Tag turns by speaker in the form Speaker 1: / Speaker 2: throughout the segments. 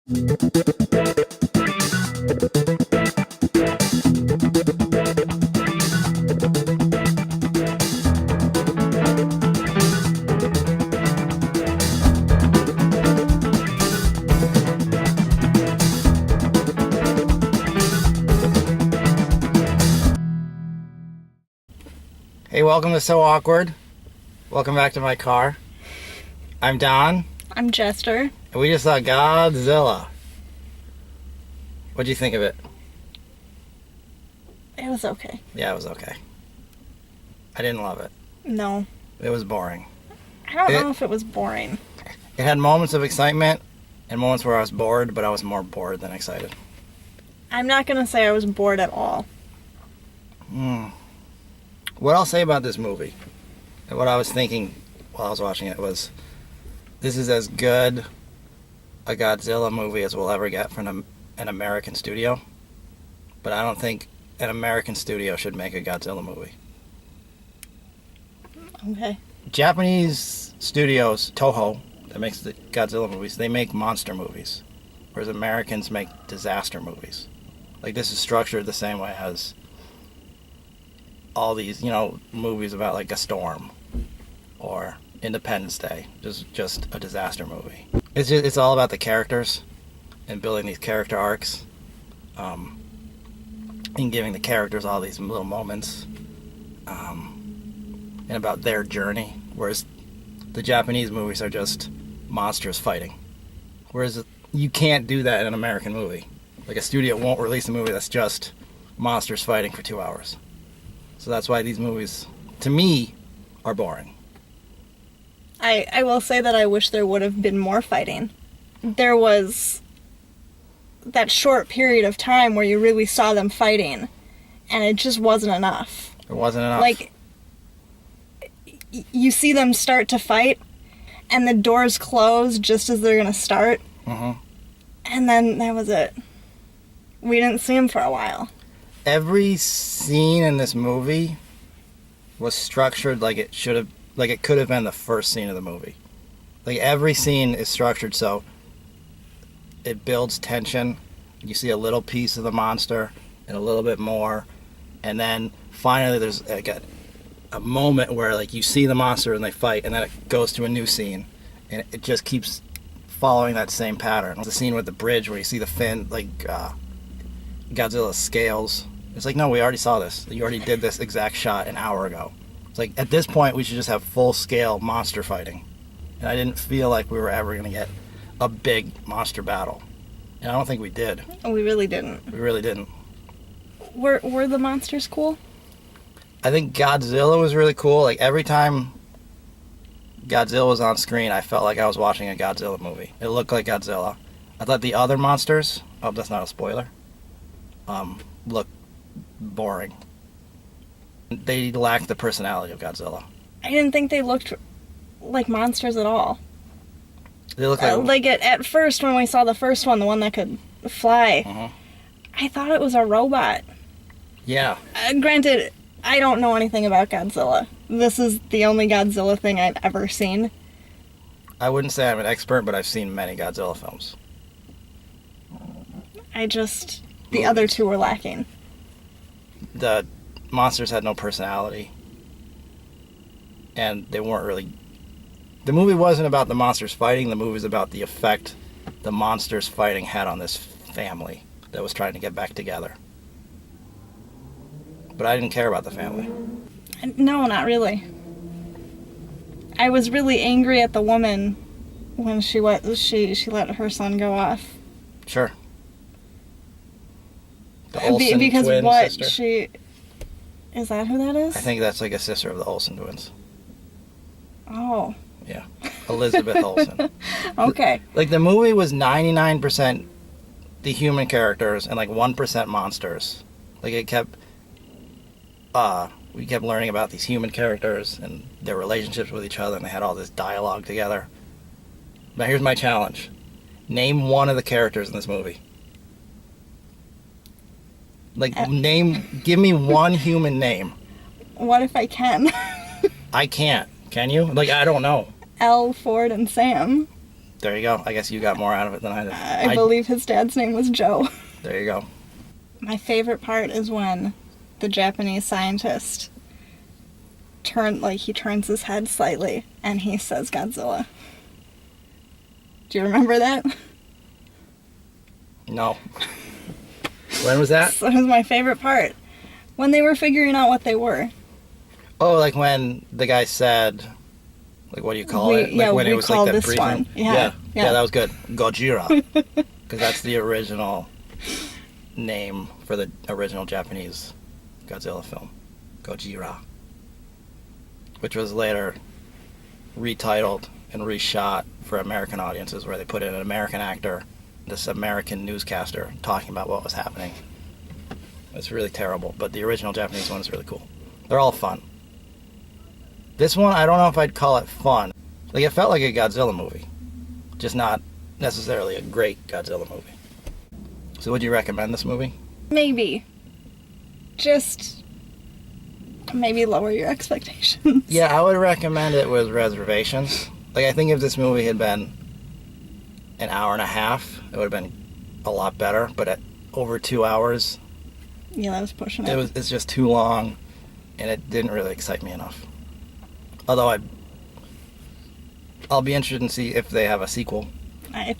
Speaker 1: Hey, welcome to So Awkward. Welcome back to my car. I'm Don.
Speaker 2: I'm Jester.
Speaker 1: And we just saw Godzilla. What'd you think of it?
Speaker 2: It was okay.
Speaker 1: Yeah, it was okay. I didn't love it.
Speaker 2: No.
Speaker 1: It was boring.
Speaker 2: I don't know if it was boring.
Speaker 1: It had moments of excitement and moments where I was bored, but I was more bored than excited.
Speaker 2: I'm not going to say I was bored at all.
Speaker 1: What I'll say about this movie, and what I was thinking while I was watching it was, this is as good a Godzilla movie as we'll ever get from an American studio. But I don't think an American studio should make a Godzilla movie.
Speaker 2: Okay.
Speaker 1: Japanese studios, Toho, that makes the Godzilla movies, they make monster movies. Whereas Americans make disaster movies. Like, this is structured the same way as all these, movies about, like, a storm or Independence Day. Just a disaster movie. It's all about the characters and building these character arcs, and giving the characters all these little moments, and about their journey. Whereas the Japanese movies are just monsters fighting. Whereas you can't do that in an American movie. Like, a studio won't release a movie that's just monsters fighting for 2 hours. So that's why these movies, to me, are boring.
Speaker 2: I will say that I wish there would have been more fighting. There was that short period of time where you really saw them fighting, and it just wasn't enough.
Speaker 1: It wasn't enough.
Speaker 2: Like, you see them start to fight, and the doors close just as they're going to start.
Speaker 1: Mm-hmm. And
Speaker 2: then that was it. We didn't see them for a while.
Speaker 1: Every scene in this movie was structured like it should have, like it could have been the first scene of the movie. Like, every scene is structured so it builds tension. You see a little piece of the monster and a little bit more, and then finally there's like a moment where, like, you see the monster and they fight, and then it goes to a new scene, and it just keeps following that same pattern. The scene with the bridge where you see the fin, like Godzilla's scales. It's like, no, we already saw this. You already did this exact shot an hour ago. It's like, at this point, we should just have full-scale monster fighting. And I didn't feel like we were ever going to get a big monster battle. And I don't think we did.
Speaker 2: We really didn't.
Speaker 1: We really didn't.
Speaker 2: Were the monsters cool?
Speaker 1: I think Godzilla was really cool. Like, every time Godzilla was on screen, I felt like I was watching a Godzilla movie. It looked like Godzilla. I thought the other monsters, oh, that's not a spoiler, looked boring. They lacked the personality of Godzilla.
Speaker 2: I didn't think they looked like monsters at all.
Speaker 1: They look like
Speaker 2: at first, when we saw the first one, the one that could fly, I thought it was a robot.
Speaker 1: Yeah.
Speaker 2: Granted, I don't know anything about Godzilla. This is the only Godzilla thing I've ever seen.
Speaker 1: I wouldn't say I'm an expert, but I've seen many Godzilla films.
Speaker 2: The other two were lacking.
Speaker 1: The monsters had no personality. And they weren't really... The movie wasn't about the monsters fighting. The movie was about the effect the monsters fighting had on this family that was trying to get back together. But I didn't care about the family.
Speaker 2: No, not really. I was really angry at the woman when she let her son go off.
Speaker 1: Sure. The Olsen
Speaker 2: because
Speaker 1: twin
Speaker 2: what
Speaker 1: sister.
Speaker 2: Is that who that is?
Speaker 1: I think that's like a sister of the Olsen twins.
Speaker 2: Oh.
Speaker 1: Yeah. Elizabeth Olsen.
Speaker 2: Okay.
Speaker 1: Like, the movie was 99% the human characters and like 1% monsters. Like, it kept... we kept learning about these human characters and their relationships with each other, and they had all this dialogue together. Now, here's my challenge. Name one of the characters in this movie. Like, give me one human name.
Speaker 2: What if I can?
Speaker 1: I can't. Can you? Like, I don't know.
Speaker 2: Elle, Ford, and Sam.
Speaker 1: There you go. I guess you got more out of it than I did.
Speaker 2: I believe his dad's name was Joe.
Speaker 1: There you go.
Speaker 2: My favorite part is when the Japanese scientist he turns his head slightly and he says Godzilla. Do you remember that?
Speaker 1: No. When was that?
Speaker 2: That was my favorite part. When they were figuring out what they were.
Speaker 1: Oh, like when the guy said, like, what do you call it? Like
Speaker 2: Yeah,
Speaker 1: when
Speaker 2: we
Speaker 1: it was
Speaker 2: call
Speaker 1: like that
Speaker 2: this
Speaker 1: briefing.
Speaker 2: one.
Speaker 1: Yeah, that was good. Gojira. Because that's the original name for the original Japanese Godzilla film. Gojira. Which was later retitled and reshot for American audiences, where they put in an American actor, this American newscaster, talking about what was happening. It's really terrible, but the original Japanese one is really cool. They're all fun. This one, I don't know if I'd call it fun. Like, it felt like a Godzilla movie, just not necessarily a great Godzilla movie. So would you recommend this movie?
Speaker 2: Maybe. Just maybe lower your expectations.
Speaker 1: Yeah, I would recommend it with reservations. Like, I think if this movie had been an hour and a half, it would have been a lot better. But at over 2 hours,
Speaker 2: yeah, that was pushing it.
Speaker 1: It's just too long, and it didn't really excite me enough. Although I'll be interested to see if they have a sequel.
Speaker 2: I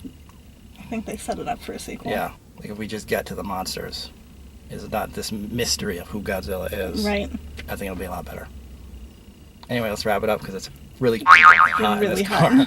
Speaker 2: think they set it up for a sequel.
Speaker 1: Yeah, like if we just get to the monsters, is not this mystery of who Godzilla is.
Speaker 2: Right.
Speaker 1: I think it'll be a lot better. Anyway, let's wrap it up because it's really hot in this car.